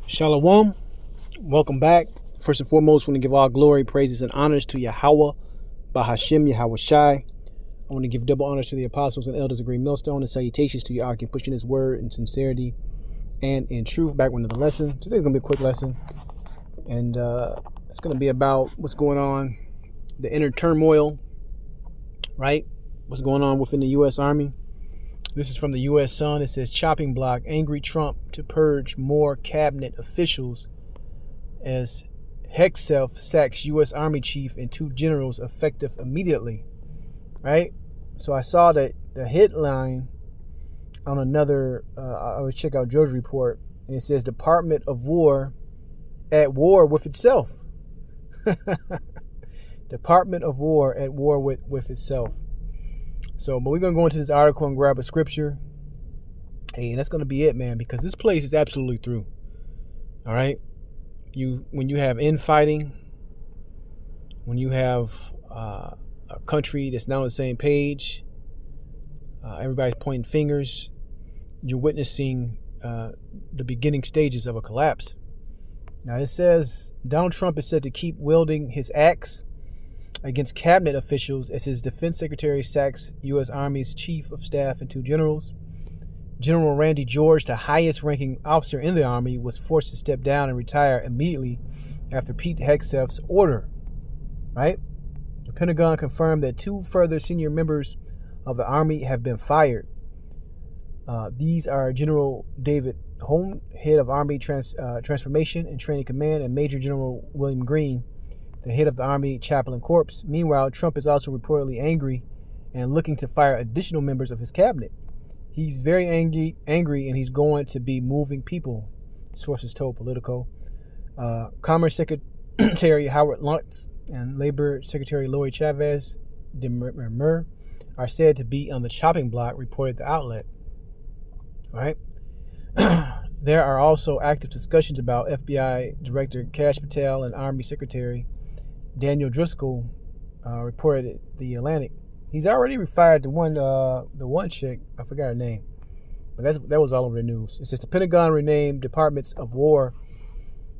Shalom. Welcome back. First and foremost, I want to give all glory, praises, and honors to Yahweh, Bahashim, Yahweh Shai. I want to give double honors to the apostles and elders of Green Millstone and salutations to Yahweh pushing his word in sincerity and in truth. Back into the lesson. Today's going to be a quick lesson. And it's going to be about what's going on, the inner turmoil, right? What's going on within the U.S. Army. This is from the U.S. Sun. It says, chopping block, angry Trump to purge more cabinet officials as Hegseth sacks U.S. Army chief and 2 generals effective immediately. Right? So I saw that the headline on another, I always check out Georgia Report, and it says, Department of War at war with itself. Department of War at war with itself. So, but we're going to go into this article and grab a scripture. Hey, and that's going to be it, man, because this place is absolutely through. All right? When you have infighting, when you have a country that's not on the same page, everybody's pointing fingers, you're witnessing the beginning stages of a collapse. Now, it says Donald Trump is said to keep wielding his axe against cabinet officials as his defense secretary sacks U.S. Army's chief of staff and 2 generals. General Randy George, the highest ranking officer in the Army, was forced to step down and retire immediately after Pete Hegseth's order. Right? The Pentagon confirmed that 2 further senior members of the Army have been fired. These are General David Hone, head of Army Transformation and Training Command, and Major General William Green, the head of the Army Chaplain Corps. Meanwhile, Trump is also reportedly angry and looking to fire additional members of his cabinet. He's very angry, and he's going to be moving people, sources told Politico. Commerce Secretary Howard Lutz and Labor Secretary Lori Chavez de Mur are said to be on the chopping block, reported the outlet. Right? There are also active discussions about FBI Director Kash Patel and Army Secretary Daniel Driscoll, reported The Atlantic. He's already fired the one chick, I forgot her name, but that was all over the news. It says the Pentagon renamed Department of War,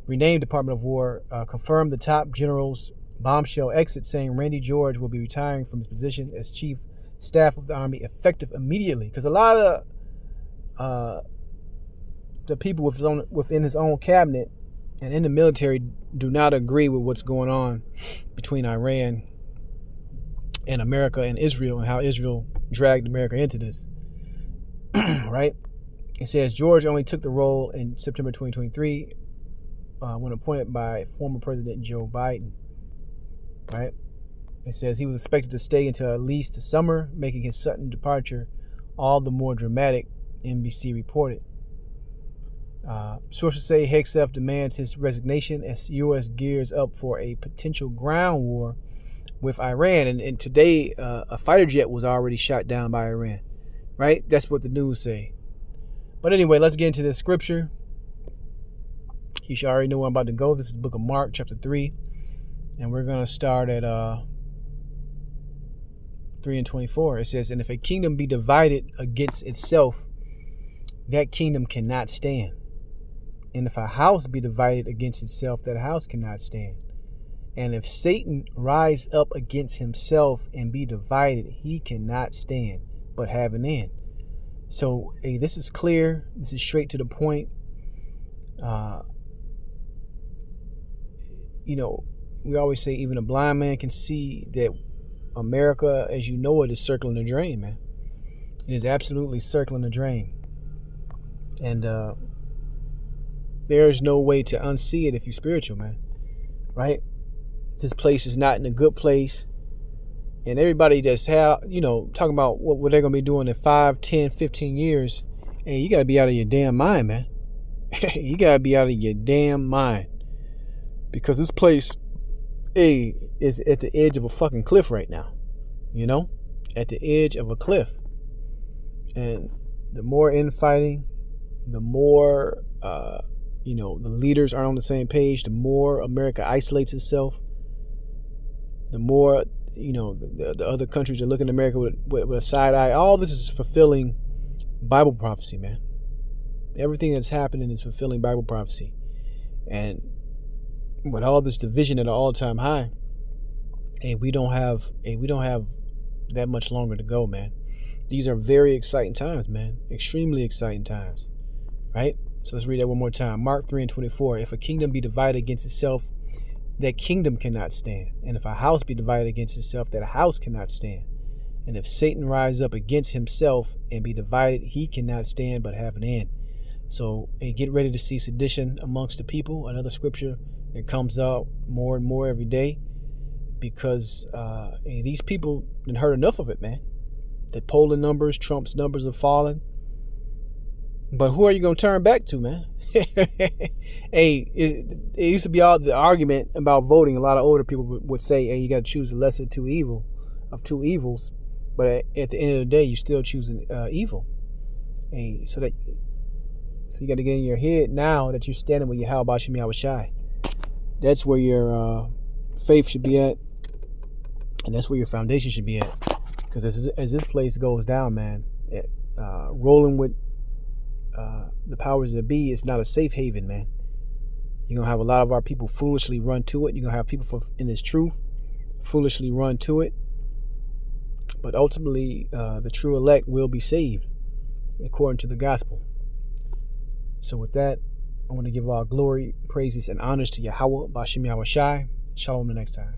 confirmed the top general's bombshell exit, saying Randy George will be retiring from his position as chief staff of the Army effective immediately. Because a lot of the people within his own cabinet and in the military do not agree with what's going on between Iran and America and Israel, and how Israel dragged America into this. Right? It says George only took the role in September 2023 when appointed by former President Joe Biden. Right? It says he was expected to stay until at least the summer, making his sudden departure all the more dramatic, NBC reported. Sources say Hegseth demands his resignation as U.S. gears up for a potential ground war with Iran. And today, a fighter jet was already shot down by Iran. Right? That's what the news say. But anyway, let's get into this scripture. You should already know where I'm about to go. This is the book of Mark, chapter 3. And we're going to start at 3 and 24. It says, and if a kingdom be divided against itself, that kingdom cannot stand. And if a house be divided against itself, that house cannot stand. And if Satan rise up against himself and be divided, he cannot stand, but have an end. So, hey, this is clear. This is straight to the point. We always say even a blind man can see that America, as you know it, is circling the drain, man. It is absolutely circling the drain. And there is no way to unsee it if you're spiritual, man. Right? This place is not in a good place. And everybody that's talking about what they're going to be doing in 5, 10, 15 years. And you got to be out of your damn mind, man. You got to be out of your damn mind. Because this place, is at the edge of a fucking cliff right now. At the edge of a cliff. And the more infighting, the more, the leaders aren't on the same page, the more America isolates itself, the more, the other countries are looking at America with a side eye. All this is fulfilling Bible prophecy, man. Everything that's happening is fulfilling Bible prophecy. And with all this division at an all-time high, we don't have that much longer to go, man. These are very exciting times, man. Extremely exciting times, right? So let's read that one more time. Mark 3:24. If a kingdom be divided against itself, that kingdom cannot stand. And if a house be divided against itself, that house cannot stand. And if Satan rise up against himself and be divided, he cannot stand but have an end. So get ready to see sedition amongst the people. Another scripture that comes out more and more every day, because these people done heard enough of it, man. The polling numbers, Trump's numbers are falling. But who are you going to turn back to, man? Hey, it used to be all the argument about voting. A lot of older people would say, hey, you got to choose the lesser of two evils. But at the end of the day, you're still choosing evil. Hey, so you got to get in your head now that you're standing with Yahweh Bashim Yahushai. That's where your faith should be at, and that's where your foundation should be at. Because as this place goes down, man, rolling with the powers that be, it's not a safe haven, man. You're going to have a lot of our people foolishly run to it. You're going to have people in this truth foolishly run to it. But ultimately, the true elect will be saved according to the gospel. So with that, I want to give all glory, praises, and honors to Yahweh Bashim Yahushai. Shalom the next time.